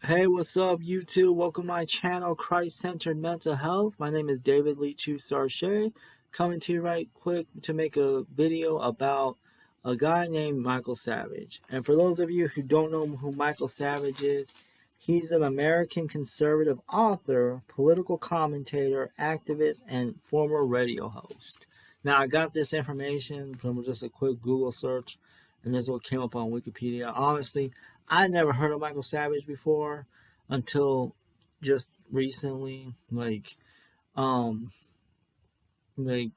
Hey, what's up, YouTube? Welcome to my channel, Christ-Centered Mental Health. My name is David Lee Chu Sarche, coming to you right quick to make a video about a guy named Michael Savage. And for those of you who don't know who Michael Savage is, he's an American conservative author, political commentator, activist, and former radio host. Now, I got this information from just a quick Google search, and this is what came up on Wikipedia. Honestly, I never heard of Michael Savage before until just recently. Um, like,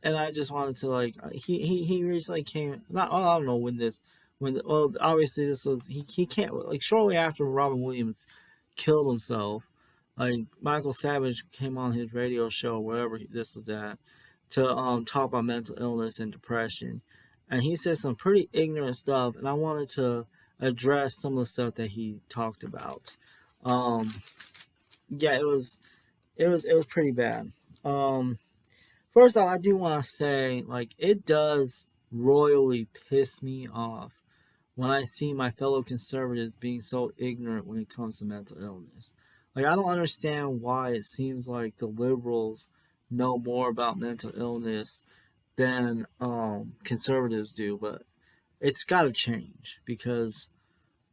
and I just wanted to he recently came. Not I don't know well, obviously this was he can't, like, shortly after Robin Williams killed himself. Like, Michael Savage came on his radio show, wherever this was at, to talk about mental illness and depression, and he said some pretty ignorant stuff, and I wanted to address some of the stuff that he talked about. Um, yeah, it was pretty bad. Um, First off, I do want to say, like, it does royally piss me off when I see my fellow conservatives being so ignorant when it comes to mental illness. Like, I don't understand why it seems like the liberals know more about mental illness than conservatives do, but it's got to change because,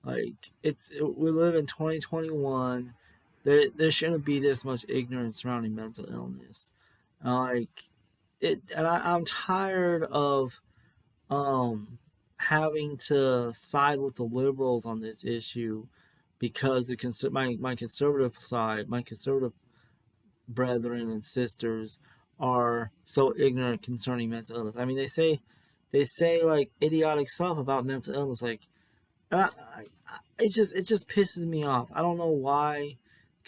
we live in 2021. There shouldn't be this much ignorance surrounding mental illness. Like it, and I'm tired of um having to side with the liberals on this issue because my conservative side, my conservative brethren and sisters are so ignorant concerning mental illness. I mean, they say like idiotic stuff about mental illness, like, it just pisses me off. I don't know why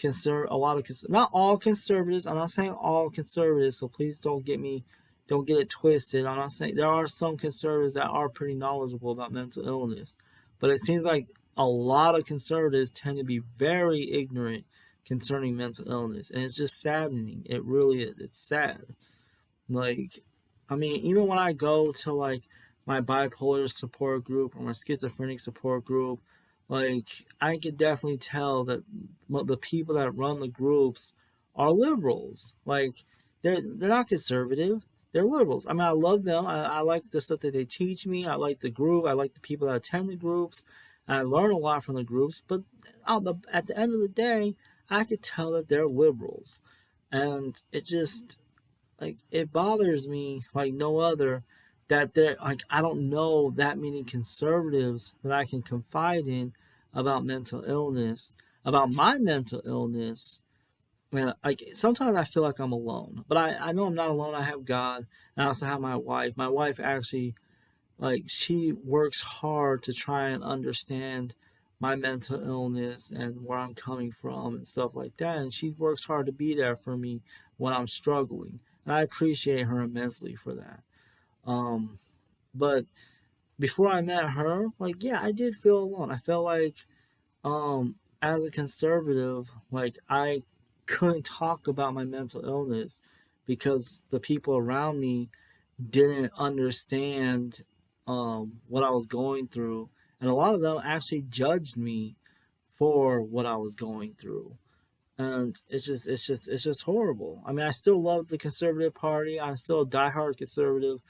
a lot of not all conservatives. I'm not saying all conservatives, so please don't get it twisted. I'm not saying there are some conservatives that are pretty knowledgeable about mental illness, but it seems like a lot of conservatives tend to be very ignorant concerning mental illness, and it's just saddening. It really is. It's sad. Like, I mean, even when I go to, like, my bipolar support group or my schizophrenic support group, like, I could definitely tell that the people that run the groups are liberals. Like, they're not conservative. They're liberals. I mean, I love them. I like the stuff that they teach me. I like the group. I like the people that attend the groups. And I learn a lot from the groups. But at the end of the day, I could tell that they're liberals. And it just, like, it bothers me like no other that there, like, I don't know that many conservatives that I can confide in about mental illness, about my mental illness. Man, like, sometimes I feel like I'm alone, but I know I'm not alone. I have God, and I also have my wife. My wife actually, like, she works hard to try and understand my mental illness and where I'm coming from and stuff like that. And she works hard to be there for me when I'm struggling. And I appreciate her immensely for that. Um, but before I met her, like, yeah, I did feel alone. I felt like, as a conservative, like, I couldn't talk about my mental illness because the people around me didn't understand what I was going through, and a lot of them actually judged me for what I was going through, and it's just horrible. I mean, I still love the conservative party. I'm still a diehard conservative.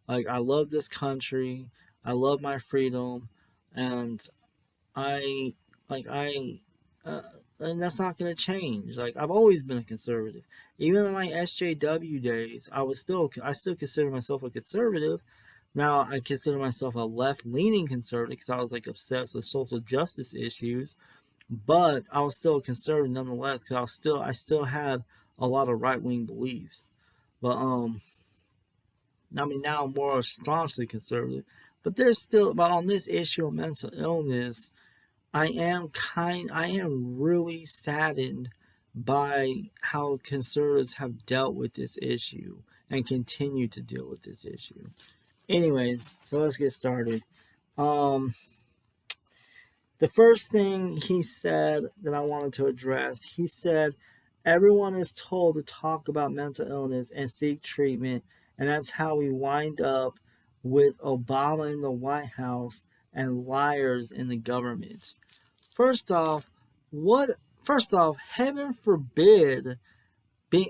Like, I love this country. I love my freedom, and I I uh, and that's not going to change. Like, I've always been a conservative. Even in my SJW days, I still consider myself a conservative. Now I consider myself a left-leaning conservative because I was, like, obsessed with social justice issues, but I was still a conservative nonetheless because I still had a lot of right-wing beliefs. But I mean, now I'm more staunchly conservative. But on this issue of mental illness, I am really saddened by how conservatives have dealt with this issue and continue to deal with this issue. Anyways, so let's get started. Um, the first thing he said that I wanted to address, he said, everyone is told to talk about mental illness and seek treatment, and that's how we wind up with Obama in the White House and liars in the government. First off, what? First off, heaven forbid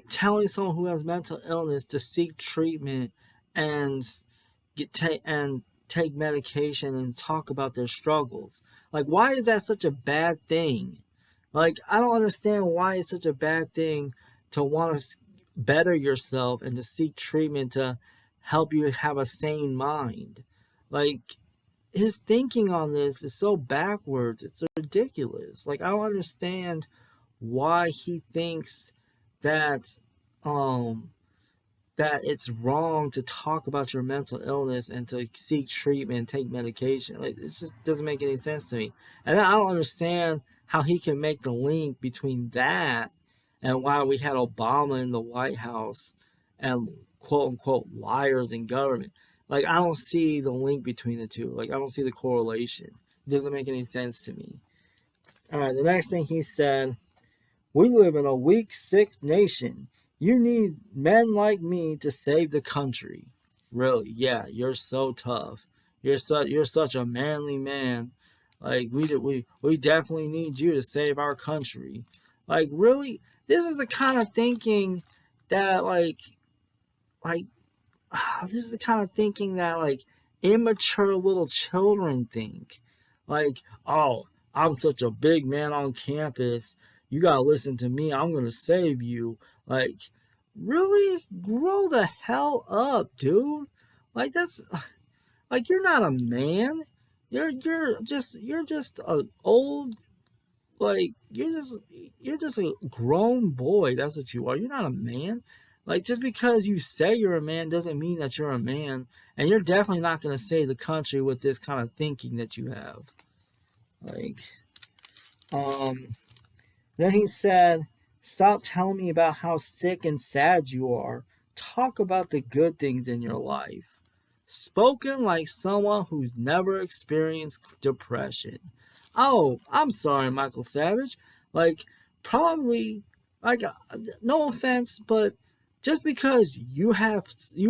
telling someone who has mental illness to seek treatment and and take medication and talk about their struggles. Like, why is that such a bad thing? Like, I don't understand why it's such a bad thing to want to better yourself and to seek treatment to help you have a sane mind. Like, his thinking on this is so backwards. It's ridiculous. Like, I don't understand why he thinks that um that it's wrong to talk about your mental illness and to seek treatment and take medication. Like, it just doesn't make any sense to me. And I don't understand how he can make the link between that and why we had Obama in the White House and quote unquote liars in government. Like, I don't see the link between the two. Like, I don't see the correlation. It doesn't make any sense to me. All right, the next thing he said, we live in a weak, sick nation. You need men like me to save the country. Really? Yeah, you're so tough. You're such a manly man. Like, we definitely need you to save our country. Like, really? This is the kind of thinking that like this is the kind of thinking that like immature little children think. Like, oh, I'm such a big man on campus. You gotta listen to me. I'm gonna save you. Like, really? Grow the hell up, dude. Like, that's like, you're not a man. You're just a old, like, you're just a grown boy. That's what you are. You're not a man. Like, just because you say you're a man doesn't mean that you're a man. And you're definitely not going to save the country with this kind of thinking that you have. Like, um, then he said, stop telling me about how sick and sad you are. Talk about the good things in your life. Spoken like someone who's never experienced depression. Oh, I'm sorry, Michael Savage. Like, probably, like, no offense, but just because you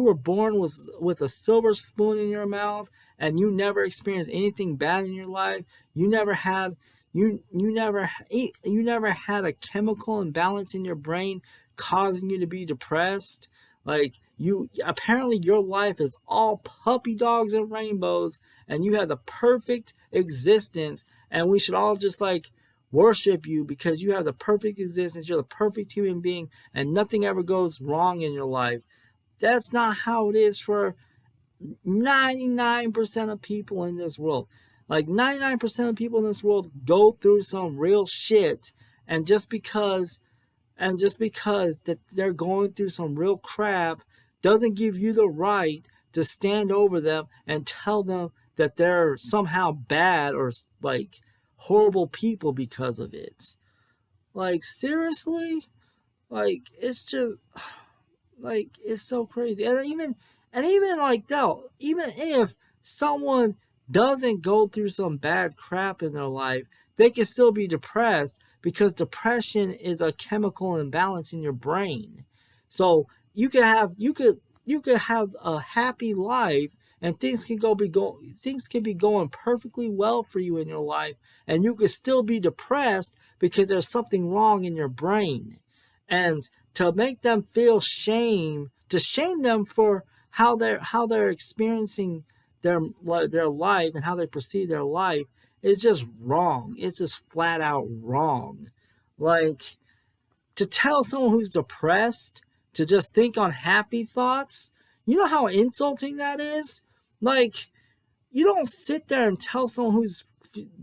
were born with a silver spoon in your mouth and you never experienced anything bad in your life, you never had you never had a chemical imbalance in your brain causing you to be depressed. Like, you apparently your life is all puppy dogs and rainbows and you have the perfect existence, and we should all just like worship you because you have the perfect existence. You're the perfect human being and nothing ever goes wrong in your life. That's not how it is for 99% of people in this world. Like, 99% of people in this world go through some real shit, and just because that they're going through some real crap doesn't give you the right to stand over them and tell them that they're somehow bad or like horrible people because of it. Like, seriously? Like, it's just like, it's so crazy. And even like that, even if someone doesn't go through some bad crap in their life, they can still be depressed because depression is a chemical imbalance in your brain. So you could have a happy life and things can be going perfectly well for you in your life, and you could still be depressed because there's something wrong in your brain. And to make them feel shame, to shame them for how they're experiencing their life and how they perceive their life is just wrong. It's just flat out wrong. Like, to tell someone who's depressed to just think on happy thoughts, you know how insulting that is? Like, you don't sit there and tell someone who's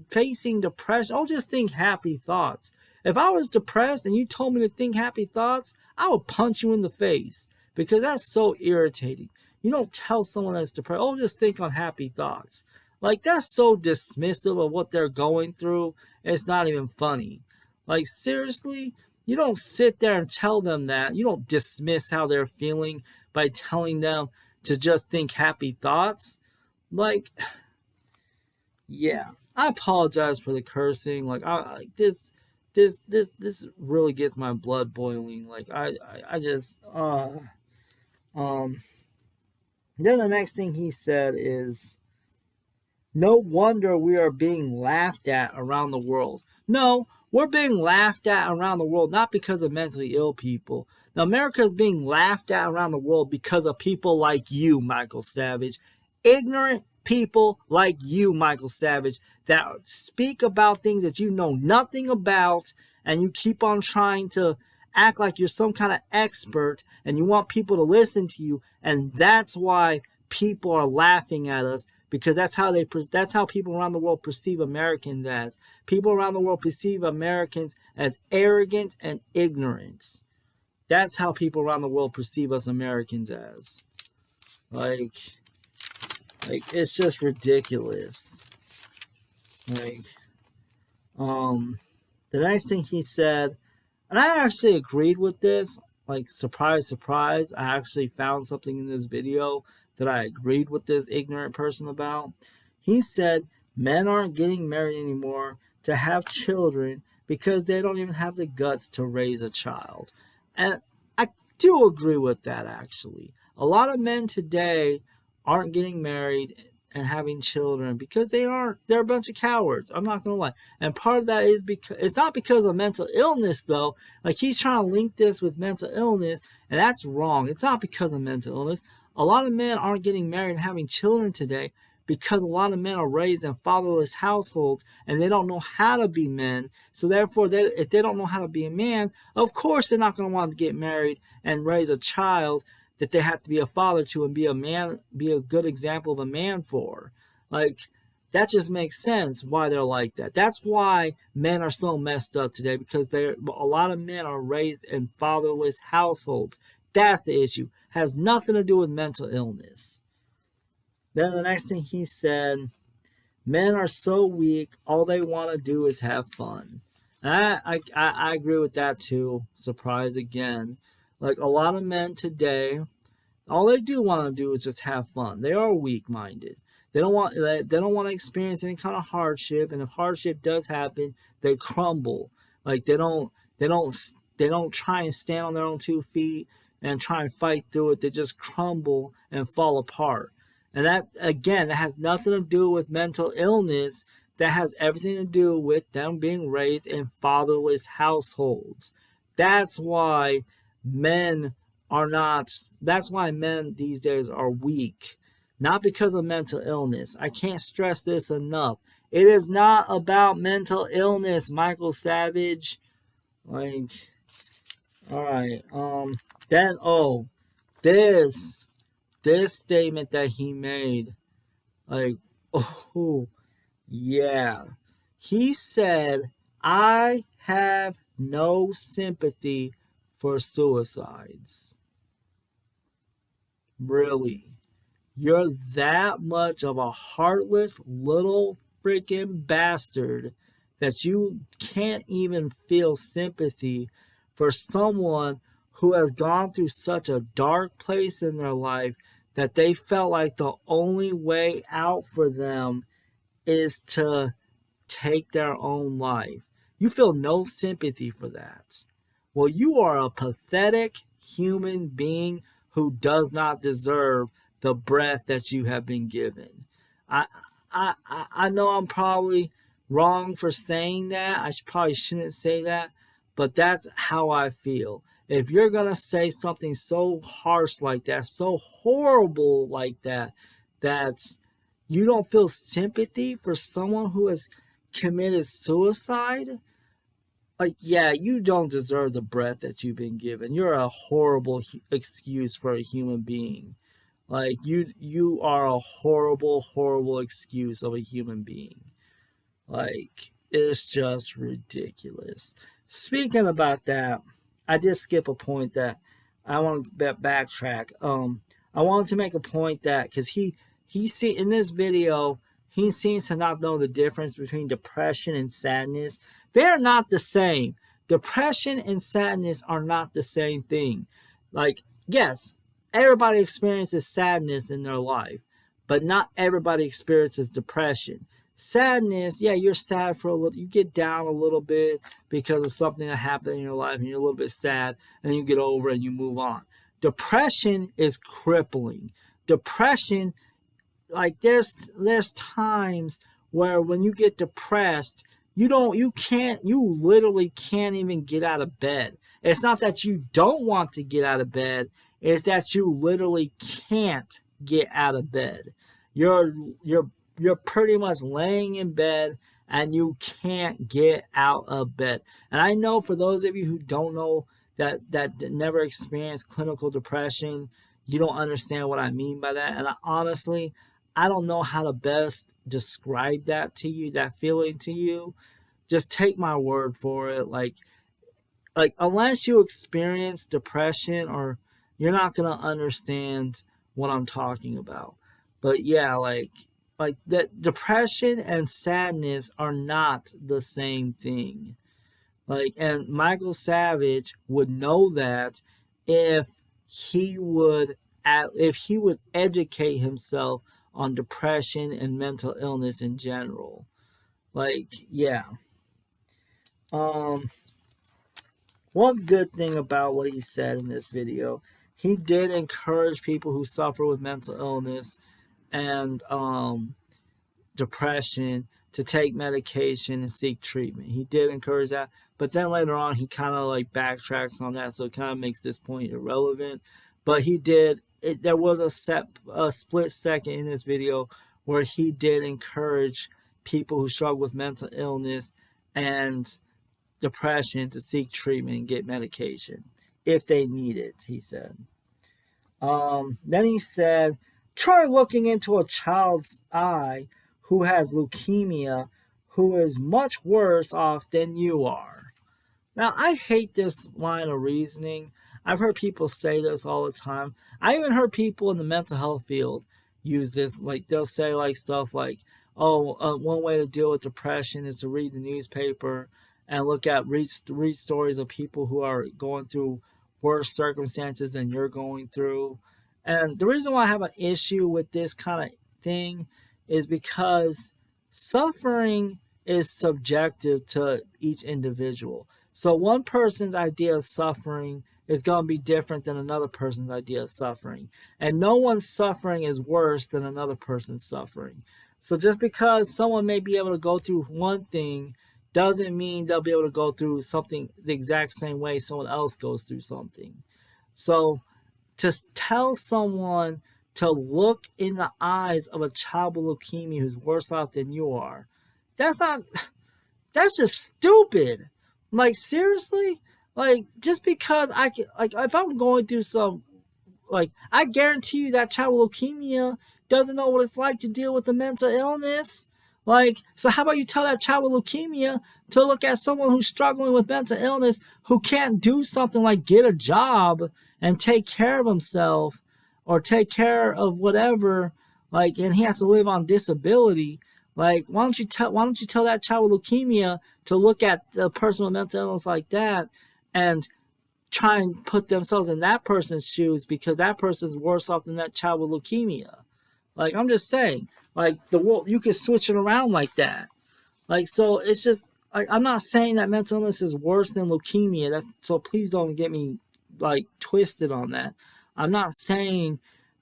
facing depression, oh, just think happy thoughts. If I was depressed and you told me to think happy thoughts, I would punch you in the face because that's so irritating. You don't tell someone that's depressed, oh, just think on happy thoughts. Like, that's so dismissive of what they're going through. It's not even funny. Like, seriously, you don't sit there and tell them that. You don't dismiss how they're feeling by telling them to just think happy thoughts. Like, yeah, I apologize for the cursing. Like, this really gets my blood boiling. Like, I just um. Then the next thing he said is, no wonder we are being laughed at around the world. No, We're being laughed at around the world, not because of mentally ill people. Now, America is being laughed at around the world because of people like you, Michael Savage. Ignorant people like you, Michael Savage, that speak about things that you know nothing about, and you keep on trying to act like you're some kind of expert, and you want people to listen to you, and that's why people are laughing at us, because that's how people around the world perceive Americans as. People around the world perceive Americans as arrogant and ignorant. That's how people around the world perceive us Americans as. Like it's just ridiculous. Like, the next thing he said, and I actually agreed with this. Like, surprise, surprise, I actually found something in this video that I agreed with this ignorant person about. He said men aren't getting married anymore to have children because they don't even have the guts to raise a child. And I do agree with that, actually. A lot of men today aren't getting married and having children because they're a bunch of cowards. I'm not gonna lie. And part of that is because it's not because of mental illness, though. Like, he's trying to link this with mental illness, and that's wrong. It's not because of mental illness. A lot of men aren't getting married and having children today because a lot of men are raised in fatherless households and they don't know how to be men. So therefore, if they don't know how to be a man, of course they're not going to want to get married and raise a child that they have to be a father to and be a man, be a good example of a man for. Like, that just makes sense why they're like that. That's why men are so messed up today, because a lot of men are raised in fatherless households. That's the issue. Has nothing to do with mental illness. Then the next thing he said, men are so weak, all they want to do is have fun. And I agree with that too. Surprise again. Like, a lot of men today, all they do want to do is just have fun. They are weak-minded. They don't want to experience any kind of hardship, and if hardship does happen, they crumble. Like, they don't try and stand on their own 2 feet and try and fight through it. They just crumble and fall apart. And that, again, that has nothing to do with mental illness. That has everything to do with them being raised in fatherless households. That's why men these days are weak. Not because of mental illness. I can't stress this enough. It is not about mental illness, Michael Savage. Like, alright, then, this statement that he made, like, oh, yeah. He said, I have no sympathy for suicides. Really? You're that much of a heartless little freaking bastard that you can't even feel sympathy for someone who has gone through such a dark place in their life that they felt like the only way out for them is to take their own life. You feel no sympathy for that. Well, you are a pathetic human being who does not deserve the breath that you have been given. I know I'm probably wrong for saying that. I probably shouldn't say that, but that's how I feel. If you're going to say something so harsh like that, so horrible like that, that's you don't feel sympathy for someone who has committed suicide, like, yeah, you don't deserve the breath that you've been given. You're a horrible excuse for a human being. Like, you are a horrible, horrible excuse of a human being. Like, it's just ridiculous. Speaking about that, I did skip a point that I want to backtrack. I wanted to make a point that, because he see in this video, he seems to not know the difference between depression and sadness. They're not the same. Depression and sadness are not the same thing. Like, yes, everybody experiences sadness in their life, but not everybody experiences depression. Sadness, yeah, you're sad for a little, you get down a little bit because of something that happened in your life and you're a little bit sad, and then you get over it and you move on. Depression is crippling. Depression, like, there's times where when you get depressed, you literally can't even get out of bed. It's not that you don't want to get out of bed, it's that you literally can't get out of bed. You're you're you're pretty much laying in bed and you can't get out of bed. And I know for those of you who don't know that never experienced clinical depression, you don't understand what I mean by that. And honestly, I don't know how to best describe that to you, that feeling to you. Just take my word for it. Like unless you experience depression, or you're not gonna understand what I'm talking about. But yeah, like that depression and sadness are not the same thing. Like, and Michael Savage would know that if he would if he would educate himself on depression and mental illness in general. Like, yeah. Um One good thing about what he said in this video, he did encourage people who suffer with mental illness and depression to take medication and seek treatment. He did encourage that, but then later on he kind of like backtracks on that, so it kind of makes this point irrelevant. But he did. There was a split second in this video where he did encourage people who struggle with mental illness and depression to seek treatment and get medication if they need it. He said. Then he said, try looking into a child's eye who has leukemia, who is much worse off than you are. Now, I hate this line of reasoning. I've heard people say this all the time. I even heard people in the mental health field use this. Like, they'll say like stuff like, oh, one way to deal with depression is to read the newspaper and read stories of people who are going through worse circumstances than you're going through. And the reason why I have an issue with this kind of thing is because suffering is subjective to each individual. So one person's idea of suffering is going to be different than another person's idea of suffering. And no one's suffering is worse than another person's suffering. So just because someone may be able to go through one thing doesn't mean they'll be able to go through something the exact same way someone else goes through something. So to tell someone to look in the eyes of a child with leukemia who's worse off than you are, that's just stupid. Like, seriously? Like, just because I can, like, if I'm going through some, like, I guarantee you that child with leukemia doesn't know what it's like to deal with a mental illness. Like, so how about you tell that child with leukemia to look at someone who's struggling with mental illness who can't do something like get a job and take care of himself or take care of whatever, like, and he has to live on disability. Like, why don't you tell that child with leukemia to look at the person with mental illness like that and try and put themselves in that person's shoes, because that person's worse off than that child with leukemia. Like, I'm just saying, like, the world, you can switch it around like that. Like, so it's just, like, I'm not saying that mental illness is worse than leukemia. So please don't get me like twisted on that. I'm not saying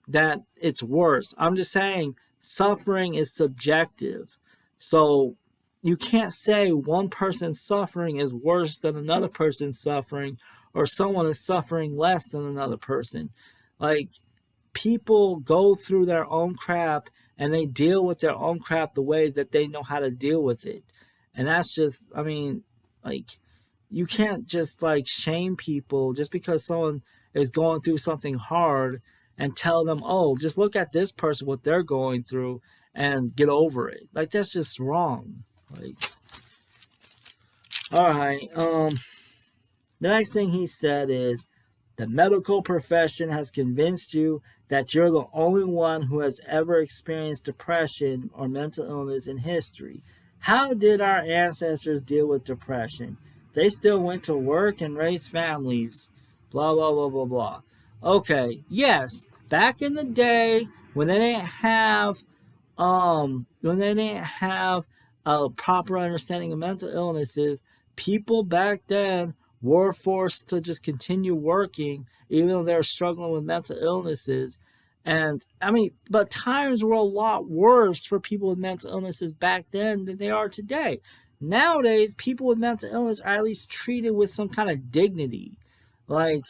that it's worse. I'm just saying suffering is subjective. So you can't say one person's suffering is worse than another person's suffering, or someone is suffering less than another person. Like, people go through their own crap and they deal with their own crap the way that they know how to deal with it. And that's just, I mean, like, you can't just like shame people just because someone is going through something hard and tell them, oh, just look at this person, what they're going through, and get over it. Like, that's just wrong. Like, all right. The next thing he said is, the medical profession has convinced you that you're the only one who has ever experienced depression or mental illness in history. How did our ancestors deal with depression? They still went to work and raised families. Blah, blah, blah, blah, blah. Okay, yes, back in the day when they didn't have a proper understanding of mental illnesses, people back then were forced to just continue working even though they were struggling with mental illnesses. And I mean, but times were a lot worse for people with mental illnesses back then than they are today. Nowadays, people with mental illness are at least treated with some kind of dignity. Like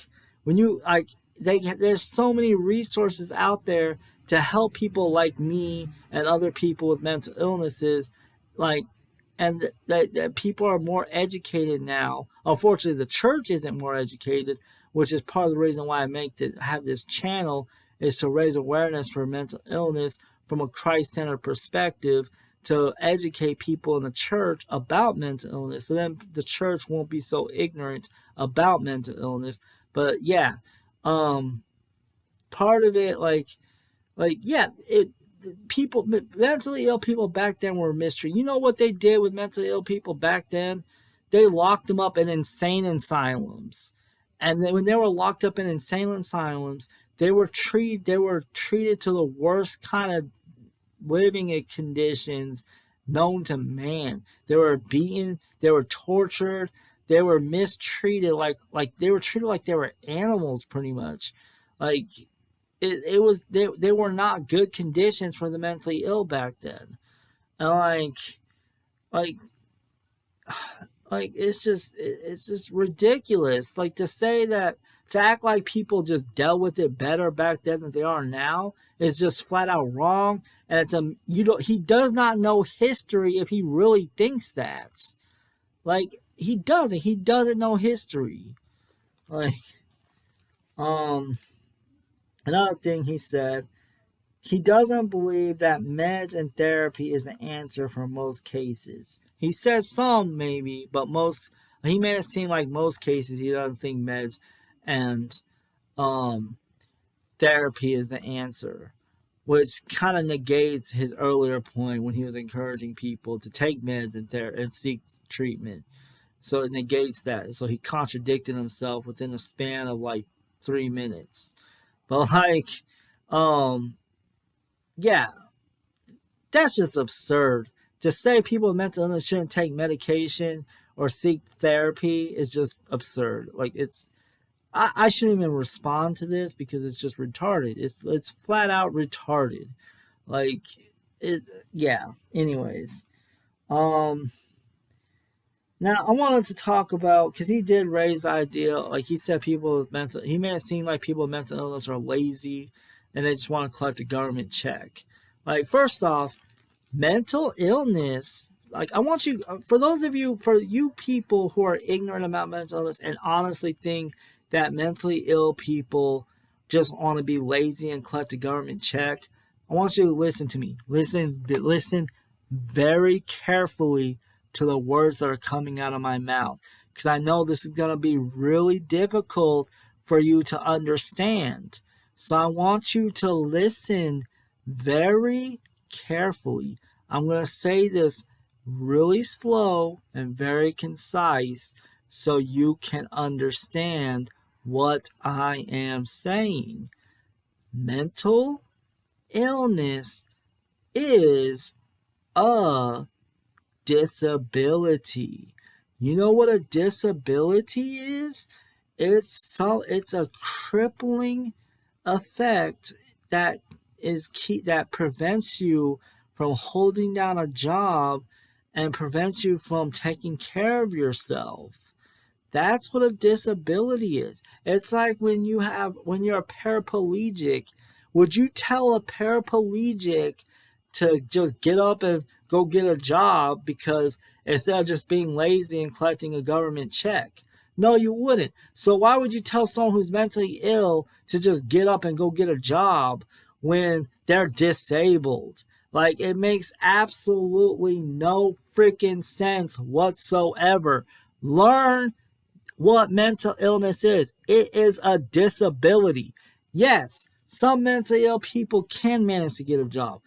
when you like, there's so many resources out there to help people like me and other people with mental illnesses, like, and that people are more educated now. Unfortunately, the church isn't more educated, which is part of the reason why have this channel, is to raise awareness for mental illness from a Christ-centered perspective, to educate people in the church about mental illness, so then the church won't be so ignorant about mental illness. But yeah, um, part of it, yeah, people, mentally ill people back then were a mystery. You know what they did with mentally ill people back then? They locked them up in insane asylums, and then when they were locked up in insane asylums, they were treated to the worst kind of living conditions known to man. They were beaten, they were tortured, they were mistreated, like they were treated like they were animals, pretty much. Like it was, they were not good conditions for the mentally ill back then. And like it's just ridiculous. Like to say that, to act like people just dealt with it better back then than they are now is just flat out wrong. And he does not know history if he really thinks that. Like he doesn't know history. Like another thing he said, he doesn't believe that meds and therapy is the answer for most cases. He says some maybe, but he made it seem like most cases he doesn't think meds and therapy is the answer, which kind of negates his earlier point when he was encouraging people to take meds and seek treatment. So it negates that. So he contradicted himself within a span of like 3 minutes. But yeah, that's just absurd. To say people with mental illness shouldn't take medication or seek therapy is just absurd. Like I shouldn't even respond to this because it's just retarded. It's flat out retarded. Like yeah. Anyways, now I wanted to talk about, because he did raise the idea, like he said, he made it seem like people with mental illness are lazy and they just want to collect a government check. Like first off, mental illness, like I want you, for you people who are ignorant about mental illness and honestly think that mentally ill people just want to be lazy and collect a government check, I want you to listen to me. Listen very carefully to the words that are coming out of my mouth, because I know this is going to be really difficult for you to understand. So I want you to listen very carefully. I'm going to say this really slow and very concise so you can understand what I am saying. Mental illness is a disability. You know what a disability is? It's a crippling effect that prevents you from holding down a job and prevents you from taking care of yourself. That's what a disability is. It's like when you're a paraplegic. Would you tell a paraplegic to just get up and go get a job because instead of just being lazy and collecting a government check? No, you wouldn't. So why would you tell someone who's mentally ill to just get up and go get a job when they're disabled? Like, it makes absolutely no freaking sense whatsoever. Learn what mental illness is. It is a disability. Yes, some mentally ill people can manage to get a job,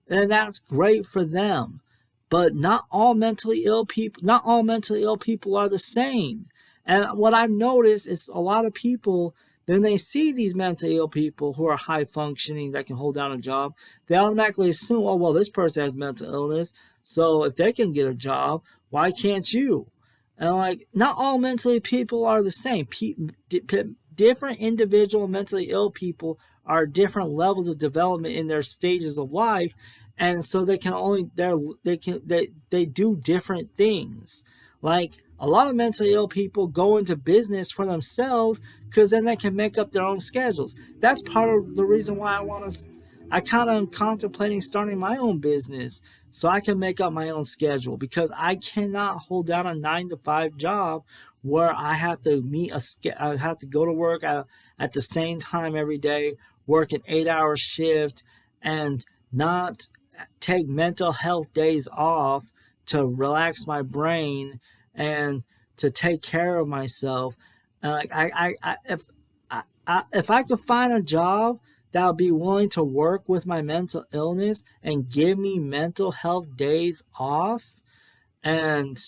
and that's great for them. But not all mentally ill people are the same. And what I've noticed is a lot of people, then they see these mentally ill people who are high functioning that can hold down a job, they automatically assume, oh, well, this person has mental illness, so if they can get a job, why can't you? And like, not all mentally people are the same. Different individual mentally ill people are different levels of development in their stages of life, and so they do different things. Like a lot of mentally ill people go into business for themselves because then they can make up their own schedules. That's part of the reason why I kind of am contemplating starting my own business so I can make up my own schedule, because I cannot hold down a 9 to 5 job where I have to go to work at the same time every day, work an 8 hour shift, and not take mental health days off to relax my brain and to take care of myself. Like if I could find a job that would be willing to work with my mental illness and give me mental health days off, and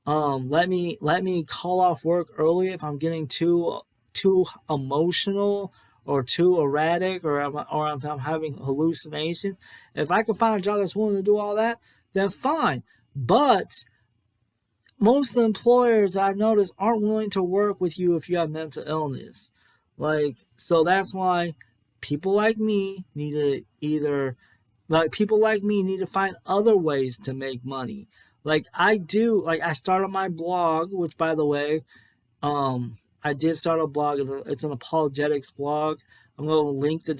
let me call off work early if I'm getting too emotional or too erratic, or if I'm having hallucinations. If I can find a job that's willing to do all that, then fine. But most employers I've noticed aren't willing to work with you if you have mental illness. So that's why people like me need to either people like me need to find other ways to make money. I started my blog, which, by the way, I did start a blog. It's an apologetics blog. I'm going to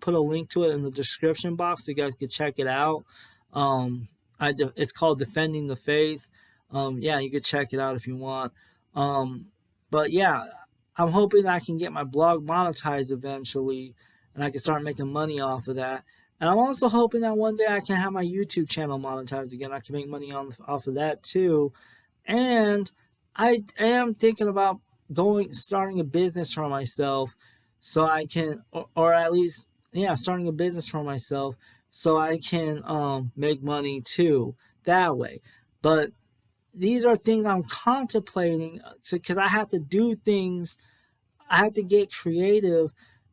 put a link to it in the description box so you guys can check it out. It's called Defending the Faith. Yeah, you could check it out if you want. But yeah, I'm hoping I can get my blog monetized eventually, and I can start making money off of that. And I'm also hoping that one day I can have my YouTube channel monetized again. I can make money off of that too. And I am thinking about starting a business for myself, so I can, or at least, yeah, starting a business for myself so I can make money too that way. But these are things I'm contemplating, because I have to do things. I have to get creative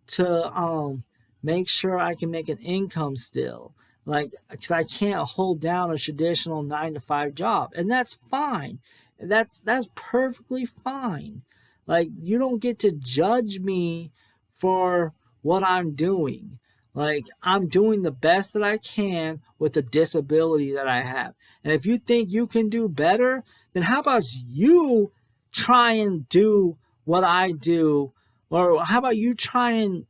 to make sure I can make an income still. Because I can't hold down a traditional 9 to 5 job, and that's fine. That's perfectly fine. You don't get to judge me for what I'm doing. I'm doing the best that I can with the disability that I have. And if you think you can do better, then how about you try and do what I do? Or how about you try and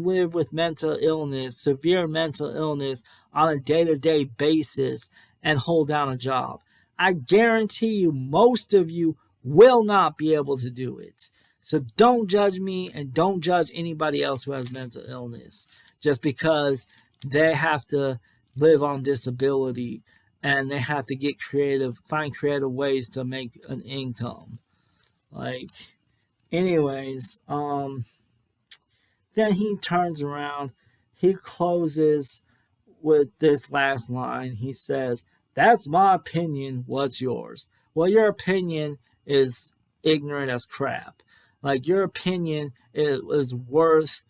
live with mental illness, severe mental illness, on a day-to-day basis, and hold down a job? I guarantee you most of you will not be able to do it. So don't judge me, and don't judge anybody else who has mental illness just because they have to live on disability and they have to find creative ways to make an income. Anyways, then he turns around, he closes with this last line. He says, "That's my opinion. What's yours?" Well, your opinion is ignorant as crap. Your opinion is worth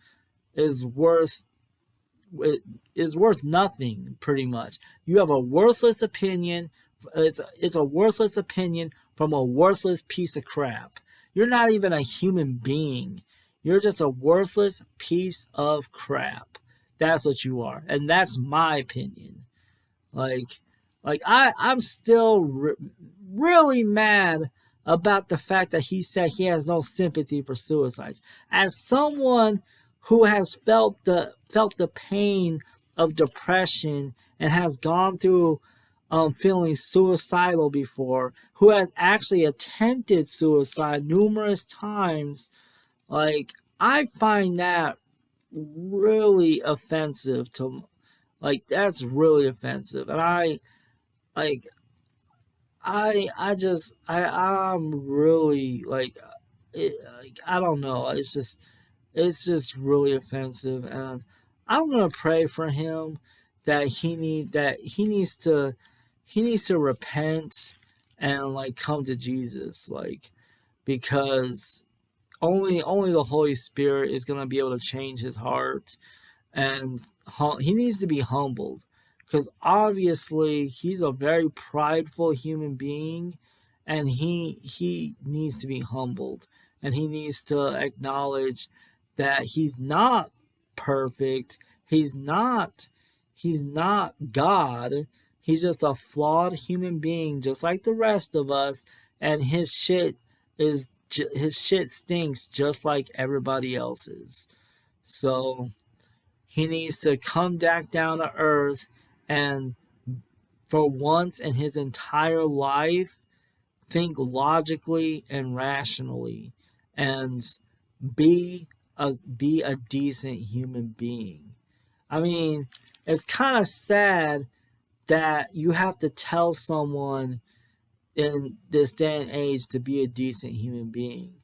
nothing, pretty much. You have a worthless opinion. It's a worthless opinion from a worthless piece of crap. You're not even a human being. You're just a worthless piece of crap. That's what you are, and that's my opinion. I'm still really mad about the fact that he said he has no sympathy for suicides. As someone who has felt the pain of depression and has gone through feeling suicidal before, who has actually attempted suicide numerous times, I find that really offensive that's really offensive. And I'm really I don't know. It's just really offensive, and I'm gonna pray for him that he needs to repent and come to Jesus, because only the Holy Spirit is gonna be able to change his heart, and he needs to be humbled, because obviously he's a very prideful human being, and he needs to be humbled, and he needs to acknowledge that he's not perfect. He's not He's not God. He's just a flawed human being, just like the rest of us. And his shit stinks just like everybody else's. So he needs to come back down to earth and, for once in his entire life, think logically and rationally, and be a decent human being. I mean, it's kind of sad that you have to tell someone in this day and age to be a decent human being.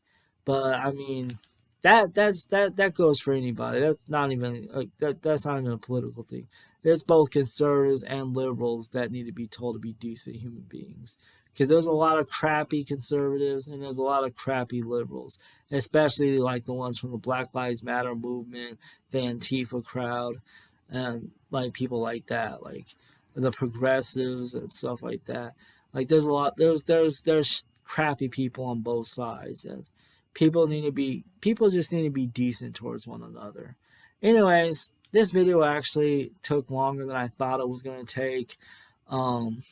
But I mean, that goes for anybody. That's not even that's not even a political thing. There's both conservatives and liberals that need to be told to be decent human beings. Because there's a lot of crappy conservatives and there's a lot of crappy liberals, especially like the ones from the Black Lives Matter movement, the Antifa crowd, and like people like that, like the progressives and stuff like that. Like there's a lot there's crappy people on both sides, and people just need to be decent towards one another. Anyways, this video actually took longer than I thought it was gonna take. Um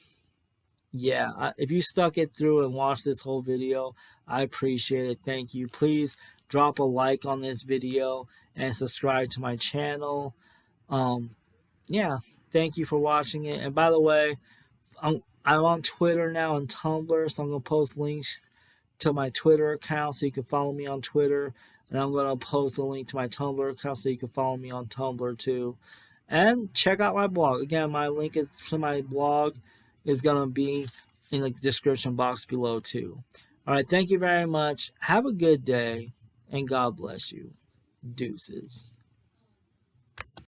yeah, if you stuck it through and watched this whole video, I appreciate it. Thank you. Please drop a like on this video and subscribe to my channel. Um yeah, thank you for watching it. And by the way, I'm on Twitter now and Tumblr, so I'm gonna post links to my Twitter account so you can follow me on Twitter, and I'm gonna post a link to my Tumblr account so you can follow me on Tumblr too. And check out my blog. Again, my link is to my blog is gonna be in the description box below too. All right, thank you very much. Have a good day, and God bless you. Deuces.